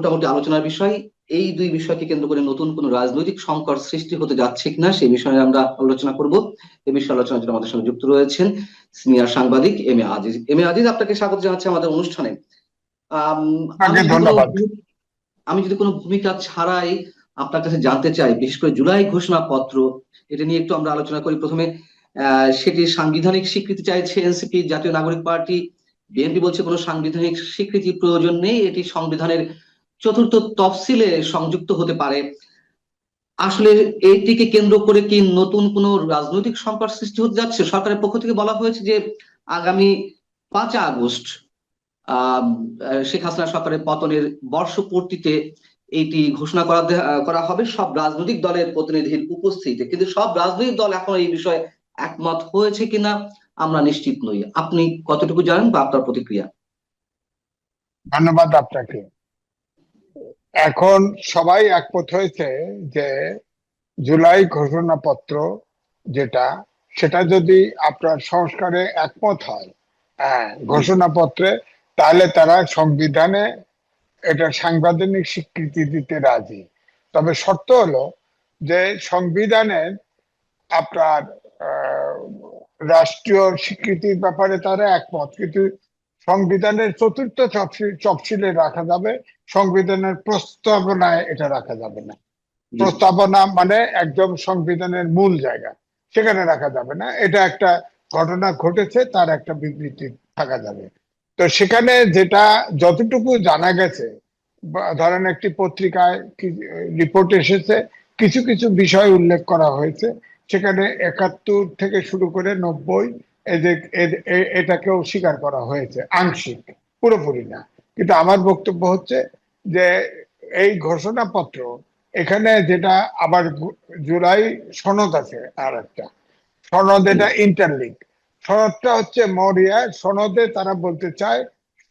মোটামুটি আলোচনার বিষয়। এই দুই বিষয়কে কেন্দ্র করে নতুন কোন রাজনৈতিক সংকট সৃষ্টি হতে যাচ্ছে কিনা সেই বিষয়ে আমরা আলোচনা করব। এই বিষয়ে আলোচনার জন্য আমাদের সঙ্গে যুক্ত রয়েছেন সিনিয়র সাংবাদিক M A Aziz. M A Aziz, আপনাকে স্বাগত জানাচ্ছি আমাদের অনুষ্ঠানে। আম, আমি আপনাকে যদি কোনো ধন্যবাদ। আমি যদি কোনো ভূমিকা ছাড়াই আপনার কাছে জানতে চাই, বিশেষ করে জুলাই ঘোষণাপত্র, এটা নিয়ে একটু আমরা আলোচনা করি প্রথমে। সেটি সাংবিধানিক স্বীকৃতি চাইছে এনসিপি, জাতীয় নাগরিক পার্টি। বিএনপি বলছে কোনো সাংবিধানিক স্বীকৃতি প্রয়োজন নেই, এটি সংবিধানের চতুর্থ তফসিলে সংযুক্ত হতে পারে। আসলে এইটিকে কেন্দ্র করে কি নতুন কোনো রাজনৈতিক সংকট সৃষ্টি হতে যাচ্ছে? সরকারের পক্ষ থেকে বলা হয়েছে যে আগামী 5 আগস্ট আহ শেখ হাসিনা সরকারের পতনের বর্ষপূর্তিতে এইটি ঘোষণা করা হবে সব রাজনৈতিক দলের প্রতিনিধির উপস্থিতিতে। কিন্তু সব রাজনৈতিক দল এখন এই বিষয়ে একমত হয়েছে কিনা আমরা নিশ্চিত নই। আপনি কতটুকু জানেন বা আপনার প্রতিক্রিয়া? ধন্যবাদ আপনাকে। এখন সবাই একমত হয়েছে যে জুলাই ঘোষণাপত্র যেটা, সেটা যদি আপনার সংস্কারে একমত হয়, হ্যাঁ, জি। ঘোষণাপত্রে, তাহলে তারা সংবিধানে এটা সাংবিধানিক স্বীকৃতি দিতে রাজি। তবে শর্ত হলো যে সংবিধানের আপনার আহ, রাষ্ট্রীয় স্বীকৃতির ব্যাপারে তারা একমত, কিন্তু সংবিধানের চতুর্থ তফসিলে রাখা যাবে, সংবিধানের প্রস্তাবনায় এটা রাখা যাবে না। জি। প্রস্তাবনা মানে একদম সংবিধানের মূল জায়গা, সেখানে রাখা যাবে না। এটা একটা ঘটনা ঘটেছে, তার একটা বিবৃতি থাকা যাবে। তো সেখানে যেটা যতটুকু জানা গেছে, ধরেন একটি পত্রিকায় রিপোর্ট এসেছে, কিছু কিছু বিষয় উল্লেখ করা হয়েছে সেখানে, 71 থেকে শুরু করে 90, এটাকেও স্বীকার করা হয়েছে আংশিক, পুরোপুরি না। কিন্তু আমার বক্তব্য হচ্ছে যে এই ঘোষণাপত্র, এখানে যেটা আবার জুলাই সনদ আছে, আর একটা সনদ, এটা ইন্টারলিঙ্ক। সনদটা হচ্ছে মরিয়া সনদে তারা বলতে চায়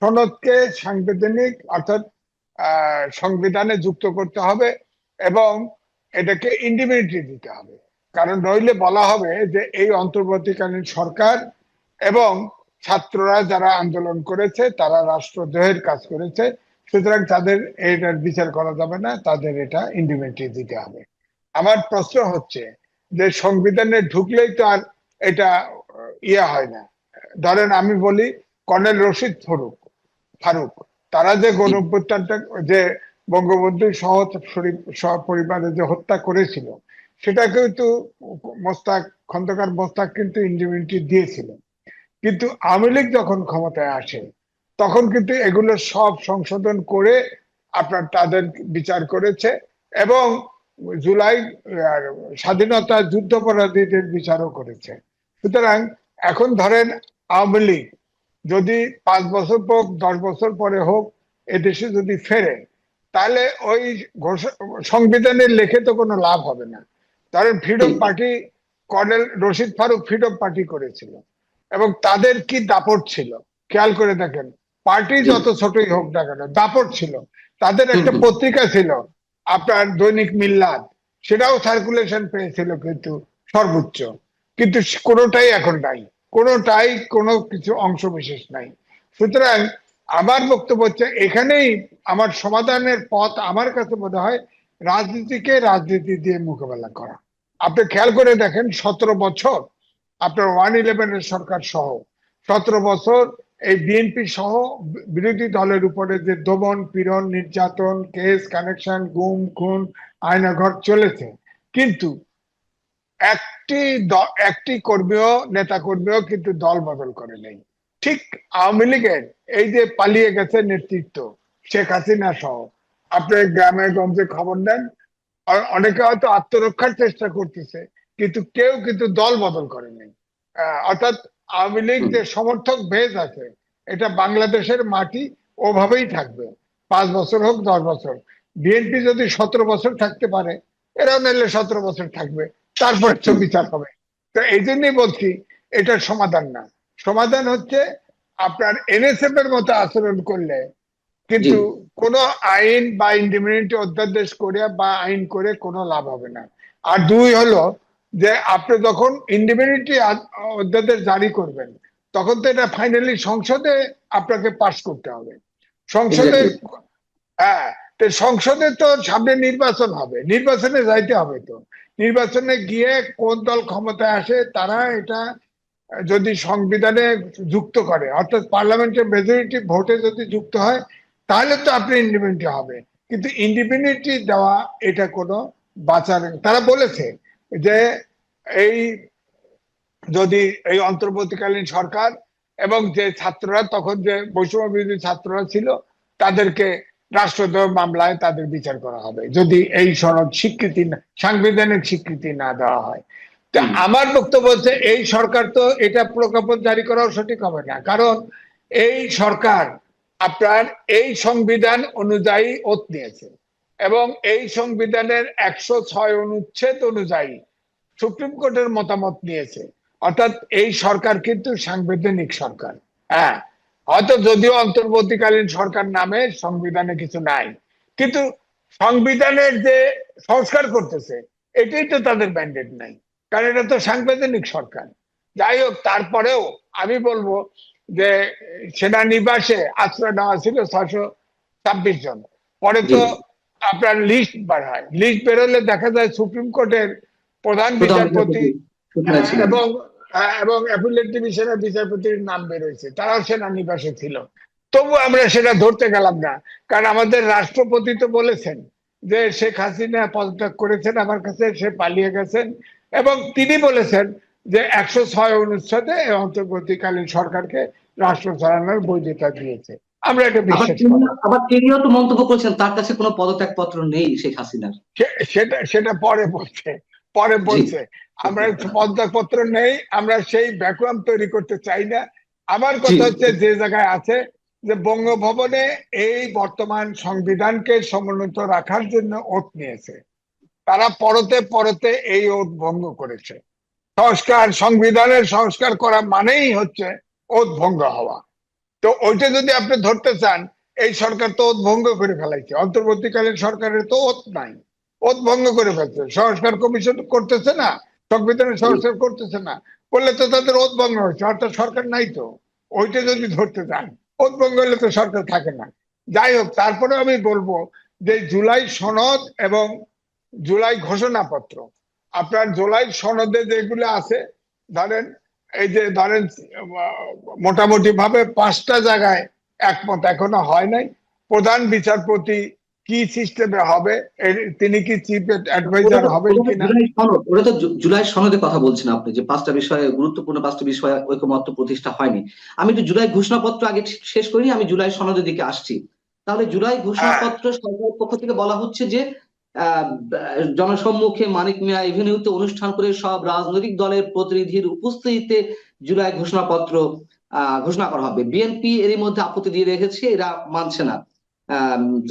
সনদকে সাংবিধানিক অর্থাৎ সংবিধানে যুক্ত করতে হবে এবং এটাকে ইন্ডিপেন্ডেন্ট দিতে হবে। কারণ নইলে বলা হবে যে এই অন্তর্বর্তীকালীন সরকার এবং ছাত্ররা যারা আন্দোলন করেছে তারা রাষ্ট্রদ্রোহের কাজ করেছে, সুতরাং তাদের এটার বিচার করা যাবে না, তাদের এটা ইন্ডিপেন্ডেন্ট দিতে হবে। আমার প্রশ্ন হচ্ছে যে সংবিধানে ঢুকলেই তো আর এটা ইয়ে হয় না। ধরেন আমি বলি, কর্নেল রশিদ ফারুক, তারা যে জি। গণঅভ্যুত্থানটা, যে বঙ্গবন্ধু পরিবারে যে হত্যা করেছিল, সেটা কিন্তু খন্দকার মোস্তাক কিন্তু ইন্ডিপেন্ডেন্ট দিয়েছিল। কিন্তু আওয়ামী লীগ যখন ক্ষমতায় আসে, তখন কিন্তু এগুলো সব সংশোধন করে আপনার তাদের বিচার করেছে এবং জুলাই স্বাধীনতা যুদ্ধাপরাধীদের বিচারও করেছে। সুতরাং এখন ধরেন আওয়ামী লীগ যদি 5 বছর হোক, 10 বছর পরে হোক, এদেশে যদি ফেরে, তাহলে ওই সংবিধানের লেখে তো কোনো লাভ হবে না। ধরেন ফ্রিডম ঠিক। Party, colonel Rashid Farooq freedom party করেছিল এবং তাদের কি দাপট ছিল, খেয়াল করে দেখেন। পার্টি জি। যত ছোটই হোক না কেন, দাপট ছিল। তাদের হুম একটা হুম। পত্রিকা ছিল আপনার দৈনিক মিল্লাত, সেটাও সার্কুলেশন পেয়েছিল কিন্তু সর্বোচ্চ। কিন্তু কোনোটাই এখন নাই, কোনোটাই কোনো কিছু অংশ বিশেষ নাই। সুতরাং আমার বক্তব্য হচ্ছে এখানেই আমার সমাধানের পথ আমার কাছে মনে হয় রাজনীতিকে রাজনীতি দিয়ে মোকাবেলা করা। আপনি খেয়াল করে দেখেন, 17 বছর আপনার 111 সরকার সহ 17 বছর এই বিএনপি সহ বিরোধী দলের উপরে যে দমন পীড়ন, নির্যাতন, কেস কানেকশন, গুম খুন, আয়নাঘর চলেছে, কিন্তু একটি নেতা কর্মীও কিন্তু দল বদল করে নেই। ঠিক আওয়ামী লীগের এই যে পালিয়ে গেছে নেতৃত্ব, শেখ হাসিনা সহ, আপনি গ্রামে গঞ্জে খবর নেন, অনেকে হয়তো আত্মরক্ষার চেষ্টা করতেছে, কিন্তু কেউ কিন্তু দল বদল করে নেই। অর্থাৎ আওয়ামী লীগ হুম। যে সমর্থক বেজ আছে, এটা বাংলাদেশের মাটি ওভাবেই থাকবে, 5 বছর হোক 10 বছর। বিএনপি যদি 17 বছর থাকতে পারে, এরাও নাহলে 17 বছর থাকবে, তারপরে তো হুম। বিচার হবে। তো এই জন্যই বলছি এটার সমাধান না। সমাধান হচ্ছে আপনার এনএসএফ এর মতো আচরণ করলে জি। কিন্তু কোনো আইন বা ইন্ডিপেন্ডেন্ট অধ্যাদেশ করে বা আইন করে কোনো লাভ হবে না। আর দুই হলো যে আপনি যখন ইন্ডিপেন্ডেন্ট অধ্যাদেশ জারি করবেন, তখন তো এটা ফাইনালি সংসদে আপনাকে পাস করতে হবে। সংসদে, এক্স্যাক্টলি। হ্যাঁ, তো সংসদে তো সামনে নির্বাচন হবে, নির্বাচনে যাইতে হবে। তো নির্বাচনে গিয়ে কোন দল ক্ষমতায় আসে তারা এটা যদি সংবিধানে যুক্ত করে, অর্থাৎ পার্লামেন্টের মেজরিটি ভোটে যদি যুক্ত হয়, তাহলে তো আপনি ইন্ডিপেন্ডেন্ট হবে। কিন্তু ইন্ডিপেন্ডেন্টলি দেওয়া এটা কোনো বাঁচার, তারা বলেছে যে এই যদি এই অন্তর্বর্তীকালীন সরকার এবং যে ছাত্ররা, তখন যে বৈষম্য বিরোধী ছাত্ররা ছিল, তাদেরকে রাষ্ট্রদ্রোহ মামলায় তাদের বিচার করা হবে যদি এই সনদ স্বীকৃতি সাংবিধানিক স্বীকৃতি না দেওয়া হয়। তা আমার বক্তব্য হচ্ছে এই সরকার তো এটা প্রজ্ঞাপন জারি করাও সঠিক হবে না, কারণ এই সরকার আপনার এই সংবিধান অনুযায়ী ওত নিয়েছে এবং এই সংবিধানের 106 অনুচ্ছেদ অনুযায়ী সুপ্রিম কোর্টের মতামত নিয়েছে। অর্থাৎ এই সরকার কিন্তু সাংবিধানিক সরকার। হ্যাঁ, হয়তো যদিও অন্তর্বর্তীকালীন সরকার নামে সংবিধানে কিছু নাই, কিন্তু সংবিধানের যে সংস্কার করতেছে এটাই তো তাদের ম্যান্ডেট নাই, কারণ এটা তো সাংবিধানিক সরকার। যাই হোক, তারপরেও আমি বলবো যে সেনানিবাসে আশ্রয় নেওয়া ছিল 626 জন, পরে তো আপনার লিস্ট বার হয়, লিস্ট বেরোলে দেখা যায় সুপ্রিম কোর্টের প্রধান বিচারপতি এবং এবং অ্যাপিলেট ডিভিশনের বিচারপতির নাম বেরোয়েছে, তারাও সেনানিবাসে ছিল। তবু আমরা সেটা ধরতে গেলাম না, কারণ আমাদের রাষ্ট্রপতি তো বলেছেন যে শেখ হাসিনা পদত্যাগ করেছেন, আমার কাছে সে পালিয়ে গেছেন, এবং তিনি বলেছেন যে 106 অনুচ্ছেদে অন্তর্বর্তীকালীন সরকারকে রাষ্ট্র চালানোর বৈধতা দিয়েছে। আমরা এটা বিশ্বাস করি। আবার তিনিও তো মন্তব্য করেছেন তার কাছে কোনো পদত্যাগ পত্র নেই শেখ হাসিনার। সেটা সেটা পরে বলছে আমরা পদত্যাগ পত্র নেই, আমরা সেই ভ্যাকুয়াম তৈরি করতে চাই না। আমার কথা হচ্ছে যে জায়গায় আছে যে বঙ্গভবনে এই বর্তমান সংবিধানকে সমুন্নত রাখার জন্য ওত নিয়েছে, তারা পরতে পরতে এই ওত ভঙ্গ করেছে। সংবিধানের সংস্কার করা মানেই হচ্ছে ওত ভঙ্গ হওয়া। তো ওইটা যদি আপনি ধরতে চান, এই সরকার তো ওত ভঙ্গ করে ফেলাইছে, অন্তর্বর্তীকালীন সরকারের তো ওত নাই, ওত ভঙ্গ করে ফেলছে। সংস্কার কমিশন করতেছে না, সংবিধানের সংস্কার করতেছে না, করলে তো তাদের ওত ভঙ্গ হচ্ছে, অর্থাৎ সরকার নাই। তো ওইটা যদি ধরতে চান, ওত ভঙ্গ হলে তো সরকার থাকে না। যাই হোক, তারপরে আমি বলবো যে জুলাই সনদ এবং জুলাই ঘোষণাপত্র, আপনার জুলাই সনদে যেগুলো আছে, ধরেন মোটামুটি ভাবে 5টা জায়গায় একমত এখনো হয় নাই। প্রধান বিচারপতি কি সিস্টেমে হবে, তিনি কি চিফ অ্যাডভাইজার হবেন কিনা, ওটা তো জুলাই সনদে কথা বলছেন আপনি, যে 5টা বিষয়ে, গুরুত্বপূর্ণ 5টা বিষয়ে ঐকমত্য প্রতিষ্ঠা হয়নি। আমি একটু জুলাই ঘোষণাপত্র আগে শেষ করিনি, আমি জুলাই সনদের দিকে আসছি। তাহলে জুলাই ঘোষণাপত্র সরকারের পক্ষ থেকে বলা হচ্ছে যে জনসম্মুখে মানিক মিয়া এভিনিউতে অনুষ্ঠান করে সব রাজনৈতিক দলের প্রতিনিধির উপস্থিতিতে জুলাই ঘোষণাপত্র ঘোষণা করা হবে। বিএনপি এরই মধ্যে আপত্তি দিয়ে রেখেছে, এরা মানছে না।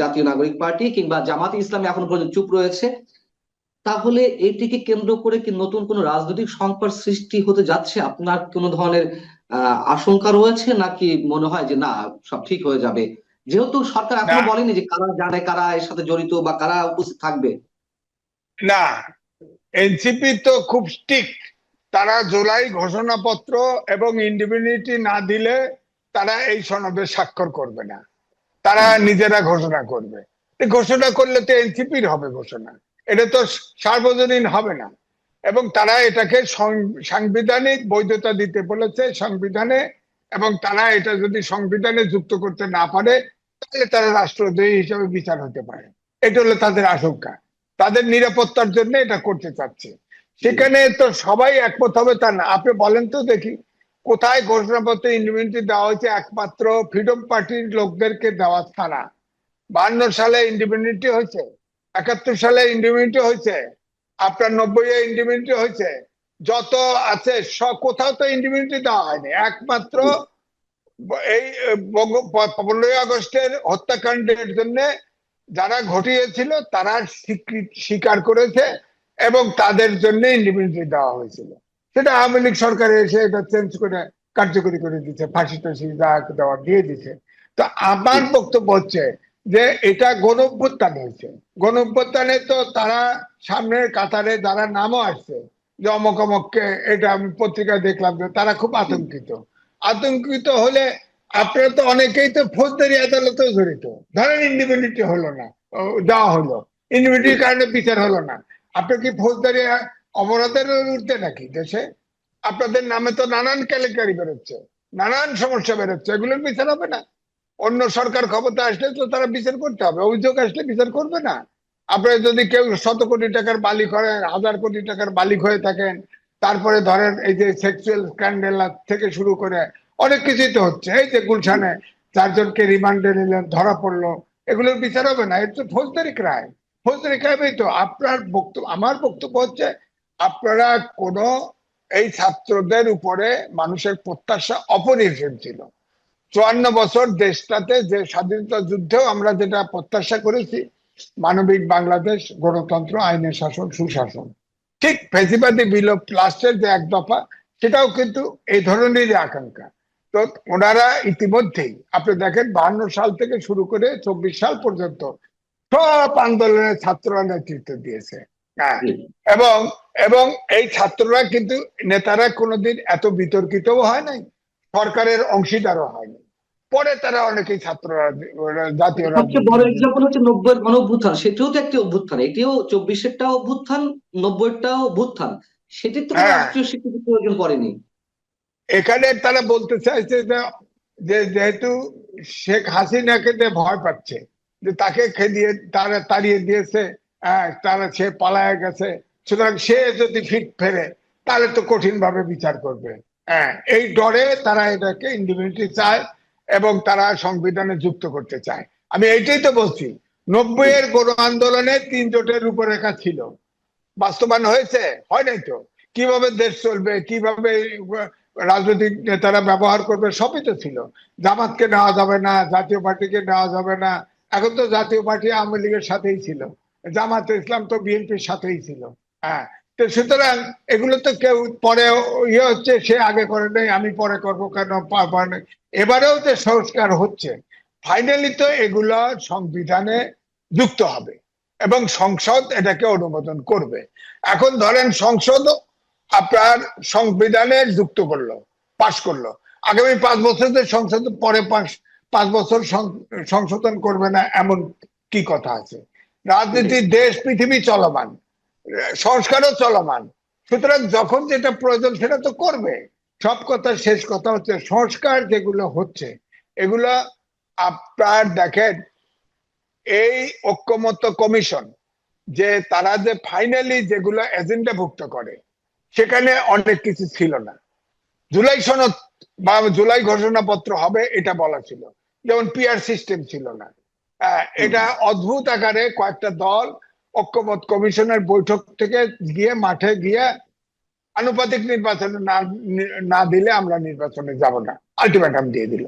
জাতীয় নাগরিক পার্টি কিংবা জামাতে ইসলামী এখন পর্যন্ত চুপ রয়েছে। তাহলে এটিকে কেন্দ্র করে কি নতুন কোন রাজনৈতিক সংকট সৃষ্টি হতে যাচ্ছে? আপনার কোন ধরনের আশঙ্কা রয়েছে, নাকি মনে হয় যে না, সব ঠিক হয়ে যাবে, যেহেতু সরকার এখনো বলেনি যে কারা জানে, কারা এর সাথে জড়িত বা কারা উপস্থিত থাকবে? না, এনসিপি তো খুব স্ট্রিক্ট, তারা জুলাই ঘোষণাপত্র এবং ইন্ডিপেন্ডেন্টি না দিলে তারা এই সনদে স্বাক্ষর করবে না, তারা নিজেরা ঘোষণা করবে। ঘোষণা করলে তো এনসিপির হবে ঘোষণা, এটা তো সার্বজনীন হবে না। এবং তারা এটাকে সাংবিধানিক বৈধতা দিতে বলেছে সংবিধানে, এবং তারা এটা যদি সংবিধানে যুক্ত করতে না পারে তাহলে তারা রাষ্ট্রদ্রোহী হিসেবে বিচার হতে পারে। এটা হলো তাদের আশঙ্কা, তাদের নিরাপত্তার জন্য এটা করতে চাচ্ছে। সেখানে তো সবাই একমত হবে তা না। আপনি বলেন তো দেখি, কোথায় ঘোষণাপত্রে ইন্ডিপেন্ডেন্টি দেওয়া হয়েছে? একমাত্র ফ্রিডম পার্টির লোকদেরকে দেওয়া ছাড়া। 52 সালে ইন্ডিপেন্ডেন্টি হয়েছে, 71 সালে ইন্ডিপেন্ডেন্টি হয়েছে, আপনার 90-এ ইন্ডিপেন্ডেন্টি হয়েছে, যত আছে সব কোথাও তো ইন্ডিপেন্ডেন্টি দেওয়া হয়নি। একমাত্র এই 15ই আগস্টের হত্যাকাণ্ডের জন্য যারা ঘটিয়েছিল তারা স্বীকার করেছে এবং তাদের জন্য ইন্ডিপেন্ডেন্টি দেওয়া হয়েছিল। সেটা আওয়ামী লীগ সরকার এসে এটা চেঞ্জ করে কার্যকরী করে দিচ্ছে, ফাঁসি টাসি যা দেওয়া দিয়ে দিচ্ছে। তো আমার বক্তব্য হচ্ছে যে এটা গণঅভ্যুত্থান হয়েছে, গণঅভ্যুত্থানে তো তারা সামনের কাতারে যারা নামও আসছে, যে অমক অমককে, এটা আমি পত্রিকায় দেখলাম যে তারা খুব আতঙ্কিত হলে আপনারা তো অনেকেই তো ফৌজদারি আদালতেও জড়িত। ধরেন ইন্ডিপেন্ডেন্টি হলো না, দেওয়া হলো, ইনডিভিউটির কারণে বিচার হলো না। আপনি কি ফৌজদারি অপরাধের ঊর্ধ্বে নাকি দেশে? আপনাদের নামে তো নানান কেলেঙ্কারি বেরোচ্ছে, নানান সমস্যা বেরোচ্ছে, এগুলোর বিচার হবে না? অন্য সরকার ক্ষমতা আসলে তো তারা বিচার করতে হবে, অভিযোগ আসলে বিচার করবে না? আপনার যদি কেউ শত কোটি টাকার মালিক হয়, হাজার কোটি টাকার মালিক হয়ে থাকেন, তারপরে ধরেন এই যে সেক্সুয়াল স্ক্যান্ডেল থেকে শুরু করে অনেক কিছুই তো হচ্ছে। এই যে গুলশানে 4 জনকে রিমান্ডে নিলেন, ধরা পড়লো, এগুলোর বিচার হবে না? এটা তো ফৌজদারি ক্রাইম। ফৌজদারি ক্রাইমই তো। আপনার বক্তব্য, আমার বক্তব্য হচ্ছে আপনারা কোন, এই ছাত্রদের উপরে মানুষের প্রত্যাশা অপরিসীম ছিল। 54 বছর দেশটাতে যে স্বাধীনতা যুদ্ধেও আমরা যেটা প্রত্যাশা করেছি, মানবিক বাংলাদেশ, গণতন্ত্র, আইনের শাসন, সুশাসন, ঠিক ফ্যাসিবাদী বিলোপ লাস্টের যে 1 দফা, সেটাও কিন্তু এই ধরনেরই আকাঙ্ক্ষা। তো ওনারা ইতিমধ্যেই আপনি দেখেন 52 সাল থেকে শুরু করে 24 সাল পর্যন্ত সব আন্দোলনের ছাত্ররা নেতৃত্ব দিয়েছে। হ্যাঁ, এবং এবং এই ছাত্ররা কিন্তু, নেতারা কোনোদিন এত বিতর্কিতও হয় নাই, সরকারের অংশীদারও হয়নি। পরে তারা অনেকেই ছাত্ররা জাতীয় সবচেয়ে বড় রাজনীতি। এক্সাম্পল হচ্ছে 90-এর গণ অভ্যুত্থান, সেটিও তো একটি অভ্যুত্থান, এটিও 24-এরটাও অভ্যুত্থান, 90-এরটাও অভ্যুত্থান, সেটির তো কোনো হ্যাঁ, রাষ্ট্রীয় স্বীকৃতি প্রয়োজন পড়েনি। এখানে তারা বলতে চাইছে যে যেহেতু শেখ হাসিনাকে যে ভয় পাচ্ছে, যে তাকে খেদিয়ে তারা তাড়িয়ে দিয়েছে, তারা সে পালায় গেছে, সুতরাং সে যদি ফিট ফেরে তাহলে তো কঠিন ভাবে বিচার করবে। এই ডরে তারা এটাকে ইন্ডিপেন্ডেন্ট চায় এবং তারা সংবিধানে যুক্ত করতে চায়। আমি এইটাই তো বলছি, 90-এর গণ আন্দোলনে 3 জোটের রূপরেখা ছিল, বাস্তবায়ন হয়েছে? হয় নাই তো। কিভাবে দেশ চলবে, কিভাবে রাজনৈতিক নেতারা ব্যবহার করবে, সবই তো ছিল। জামাতকে নেওয়া যাবে না, জাতীয় পার্টিকে নেওয়া যাবে না। এখন তো জাতীয় পার্টি আওয়ামী লীগের সাথেই ছিল, জামাত ইসলাম তো বিএনপির সাথেই ছিল। হ্যাঁ, তো সুতরাং এগুলো তো কেউ পরে ইয়ে হচ্ছে, সে আগে করে নেই, আমি পরে করবো কেন? এবারেও যে সংস্কার হচ্ছে, ফাইনালি তো এগুলো সংবিধানে যুক্ত হবে এবং সংসদ এটাকে অনুমোদন করবে। এখন ধরেন সংসদ আপনার সংবিধানে যুক্ত করলো, পাশ করলো, আগামী 5 বছর যে সংসদ পরে 5 বছর সংশোধন করবে না, এমন কি কথা আছে? রাজনীতি, দেশ, পৃথিবী চলমান, সংস্কারও চলমান। সুতরাং যখন যেটা প্রয়োজন সেটা তো করবে। সব কথা, শেষ কথা হচ্ছে সংস্কার যেগুলো হচ্ছে, এগুলো আপনার দেখেন, এই ঐক্যমত্য কমিশন যে তারা যে ফাইনালি যেগুলো এজেন্ডাভুক্ত করে, সেখানে অনেক কিছু ছিল না। জুলাই সনদ বা জুলাই ঘোষণাপত্র হবে এটা বলা ছিল, যেমন পিআর সিস্টেম ছিল না। এটা অদ্ভুত আকারে কয়েকটা দল ঐক্যমত কমিশনের বৈঠক থেকে গিয়ে মাঠে গিয়ে আনুপাতিক নির্বাচনে না দিলে আমরা নির্বাচনে যাব না, আলটিমেটাম দিয়ে দিল।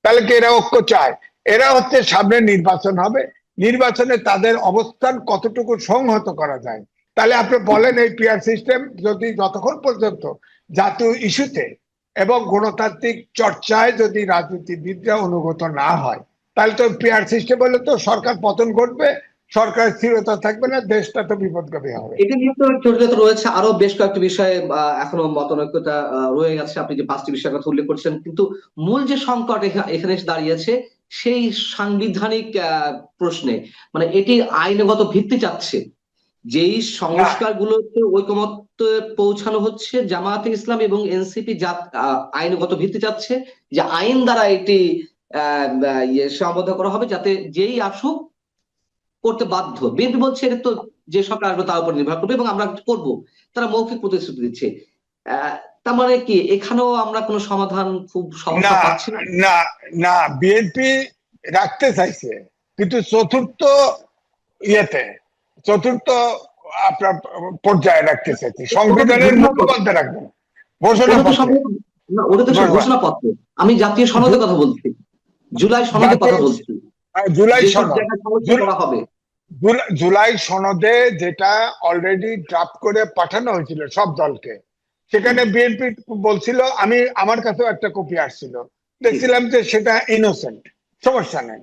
তাহলে কি এরা ঐক্য চায়? এরা হচ্ছে সামনে নির্বাচন হবে, নির্বাচনে তাদের অবস্থান কতটুকু সংহত করা যায়। তাহলে আপনি বলেন, এই পিআর সিস্টেম যদি যতক্ষণ পর্যন্ত জাতীয় ইস্যুতে এবং গণতান্ত্রিক চর্চায় যদি রাজনীতিবিদরা অনুগত না হয়, তাহলে তো পিআর সিস্টেম হলে তো সরকার পতন ঘটবে, সরকার স্থিরতা থাকবে না, দেশটা তো বিপদগামী হবে। এটা নিয়ে তো জটিলতা রয়েছে, আরো বেশ কয়েকটি বিষয়ে এখনো মতানৈক্যতা রয়ে গেছে। আপনি যে 5টি বিষয়ের কথা উল্লেখ করছেন, কিন্তু মূল যে সংকট এখানে এসে দাঁড়িয়েছে সেই সাংবিধানিক প্রশ্নে, মানে এটি আইনগত ভিত্তি চাচ্ছে। যেই সংস্কারগুলোতে ঐকমত্যে পৌঁছানো হচ্ছে, জামায়াতে ইসলাম এবং এনসিপি আইনগত ভিত্তি চাচ্ছে, যে আইন দ্বারা এটি সীমাবদ্ধ করা হবে, যাতে যেই আসুক করতে বাধ্য। বিএনপি বলছে এটা তো যে সরকার আসবে তার উপর নির্ভর করবে এবং আমরা করব, তারা মৌখিক প্রতিশ্রুতি দিচ্ছে। তার মানে কি এখানেও আমরা কোনো সমাধান খুব সহজে না, পাচ্ছি না? না, না, বিএনপি রাখতে চাইছে, কিন্তু চতুর্থ ইয়েতে, চতুর্থ আপনার পর্যায়ে রাখতে চাইছে, সংবিধানের মুখপাত্র রাখবে না, ঘোষণাপত্রে। ওটা তো সব ঘোষণাপত্র, আমি জাতীয় সনদের কথা বলছি, জুলাই সনদের কথা বলছি, জুলাই যেসব সনদ, জায়গায় সমস্যা করা হবে। জুলাই সনদে যেটা অলরেডি ড্রাফট করে পাঠানো হয়েছিল সব দলকে, সেখানে বিএনপি বলছিল, আমার কাছেও একটা কপি আসছিল, দেখছিলাম যে সেটা ইনোসেন্ট, সমস্যা নেই।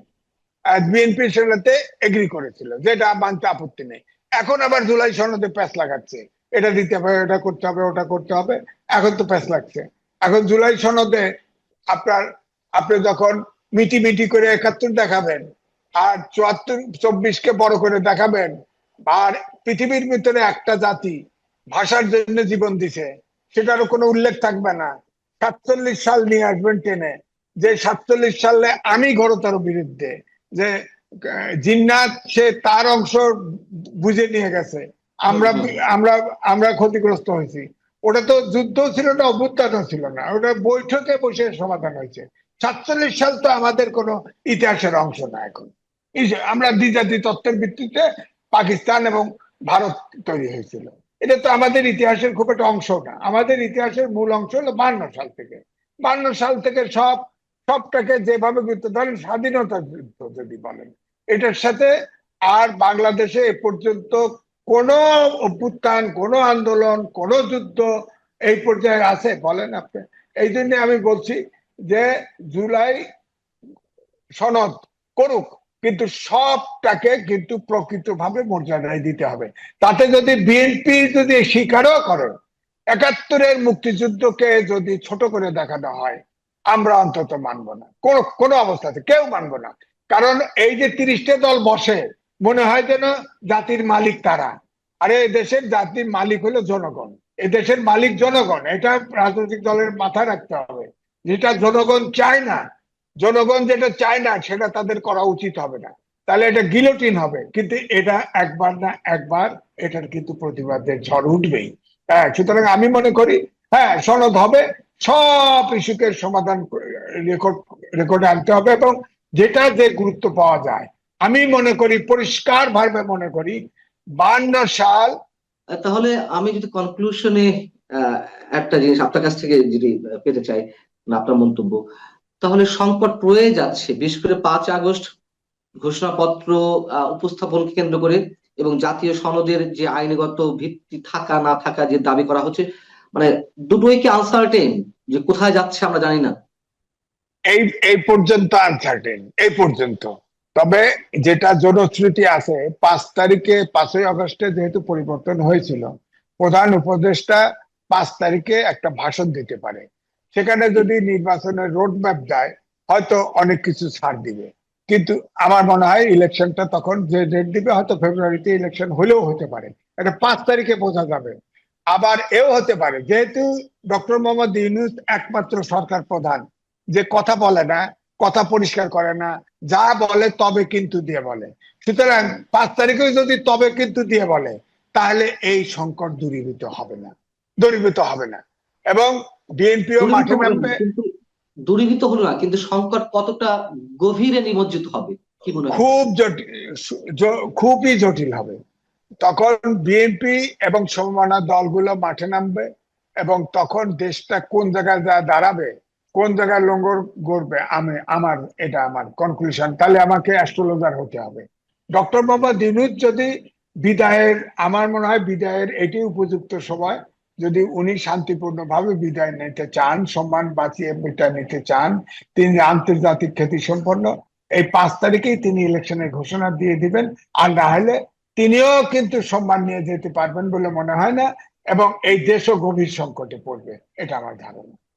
বিএনপি সেটাতে এগ্রি করেছিল, যেটা মানতে আপত্তি নেই। এখন আবার জুলাই সনদে প্যাঁচ লাগাচ্ছে, এটা দিতে হবে, এটা করতে হবে, ওটা করতে হবে, এখন তো প্যাঁচ লাগছে। এখন জুলাই সনদে আপনি যখন মিটি মিটি করে 71 দেখাবেন, আর 74-24-কে বড় করে দেখাবেন। আর পৃথিবীর ভিতরে একটা জাতি ভাষার জন্য জীবন দিছে, সেটারও কোনো উল্লেখ থাকবে না। 47 সাল নিয়ে আসবেন টেনে, যে 47 সালে আমি ঘোরতর বিরুদ্ধে, যে জিন্নাত সে তার অংশ বুঝে নিয়ে গেছে, হুম আমরা হুম আমরা আমরা ক্ষতিগ্রস্ত হয়েছি। ওটা তো যুদ্ধ ছিল না, অভ্যুত্থানও ছিল না, ওটা বৈঠকে বসে সমাধান হয়েছে। 47 সাল তো আমাদের কোনো ইতিহাসের অংশ না এখন। এই যে আমরা দ্বিজাতি তত্ত্বের ভিত্তিতে পাকিস্তান এবং ভারত তৈরি হয়েছিল, এটা তো আমাদের ইতিহাসের খুব একটা অংশ না। আমাদের ইতিহাসের মূল অংশ হলো 52 সাল থেকে। 52 সাল থেকে সবটাকে যেভাবে গুরুত্ব ধরেন, স্বাধীনতা যুদ্ধ যদি বলেন, এটার সাথে আর বাংলাদেশে এ পর্যন্ত কোনো অভ্যুত্থান, কোনো আন্দোলন, কোনো যুদ্ধ এই পর্যায়ে আছে বলেন আপনি? এই জন্য আমি বলছি যে জুলাই সনদ করুক, কিন্তু সবটাকে কিন্তু প্রকৃতভাবে মর্যাদায় দিতে হবে। তাতে যদি বিএনপি যদি স্বীকারও করে 71-এর মুক্তিযুদ্ধকে যদি ছোট করে দেখানো হয়, আমরা অন্তত মানব না, কোনো অবস্থাতে কেউ মানব না। কারণ এই যে 30টা দল বসে, মনে হয় যেন জাতির মালিক তারা। আরে দেশের জাতির মালিক হলো জনগণ, দেশের মালিক জনগণ, এটা রাজনৈতিক দলের মাথায় রাখতে হবে। যেটা জনগণ চায় না, জনগণ যেটা চায় না সেটা তাদের করা উচিত হবে না, তাহলে এটা গিলোটিন হবে। কিন্তু এটা একবার না একবার এটার কিন্তু প্রতিবাদের ঝড় উঠবেই। হ্যাঁ, সুতরাং আমি মনে করি হ্যাঁ সনদ হবে, সব ইস্যুকে সমাধান রেকর্ডে আনতে হবে, এবং যেটা যে গুরুত্ব পাওয়া যায়। আমি মনে করি, পরিষ্কার ভাবে মনে করি, 52 সাল। তাহলে আমি যদি কনক্লুশনে একটা জিনিস আপনার কাছ থেকে যদি পেতে চাই, মানে আপনার মন্তব্য, তাহলে সংকট রয়ে যাচ্ছে বিশেষ করে 5 আগস্ট ঘোষণাপত্র উপস্থাপনকে কেন্দ্র করে, এবং জাতীয় সনদের যে আইনগত ভিত্তি থাকা না থাকা যে দাবি করা হচ্ছে, মানে দুটোই কি আনসার্টেন, যে কোথায় যাচ্ছে আমরা জানি না। এই এই পর্যন্ত আনসার্টেন, এই পর্যন্ত। তবে যেটা জনশ্রুতি আছে, 5 তারিখে, 5ই আগস্টে যেহেতু পরিবর্তন হয়েছিল, প্রধান উপদেষ্টা 5 তারিখে একটা ভাষণ দিতে পারে। সেখানে যদি নির্বাচনের রোড ম্যাপ দেয়, হয়তো অনেক কিছু ছাড় দিবে। কিন্তু আমার মনে হয় ইলেকশনটা তখন যে ডেট দিবে, হয়তো ফেব্রুয়ারিতে ইলেকশন হলেও হতে পারে, এটা 5 তারিখে বোঝা যাবে। আবার এও হতে পারে, যেহেতু ডক্টর মোহাম্মদ ইউনূস একমাত্র সরকার প্রধান, যে কথা বলে না, কথা পরিষ্কার করে না, যা বলে তবে কিন্তু দিয়ে বলে। সুতরাং 5 তারিখে যদি তবে কিন্তু দিয়ে বলে, তাহলে এই সংকট দূরীভূত হবে না, এবং বিএনপিও দূরীভূত মাঠে হবে না নামবে। কিন্তু, দূরীভূত হলো না কিন্তু সংকট কতটা গভীরে নিমজ্জিত হবে, কি মনে হয়? খুব জটিল, খুবই জটিল হবে। তখন বিএনপি এবং সমমনা দলগুলো মাঠে নামবে, এবং তখন দেশটা কোন জায়গায় যা দাঁড়াবে, কোন জায়গায় লঙ্গর গড়বে, এটা আমার কনক্লুশন। তাহলে আমাকে অ্যাস্ট্রোলজার হতে হবে। ডক্টর মোহাম্মদ ইউনূস যদি বিদায়ের, আমার মনে হয় বিদায়ের এটি উপযুক্ত সময়, যদি উনি শান্তিপূর্ণভাবে বিদায় নিতে চান, সম্মান বাঁচিয়ে বিদায় নিতে চান, তিনি আন্তর্জাতিক খ্যাতি সম্পন্ন, এই 5 তারিখেই তিনি ইলেকশনের ঘোষণা দিয়ে দিবেন। আর না হলে তিনিও কিন্তু সম্মান নিয়ে যেতে পারবেন বলে মনে হয় না, এবং এই দেশও গভীর সংকটে পড়বে, এটা আমার ধারণা।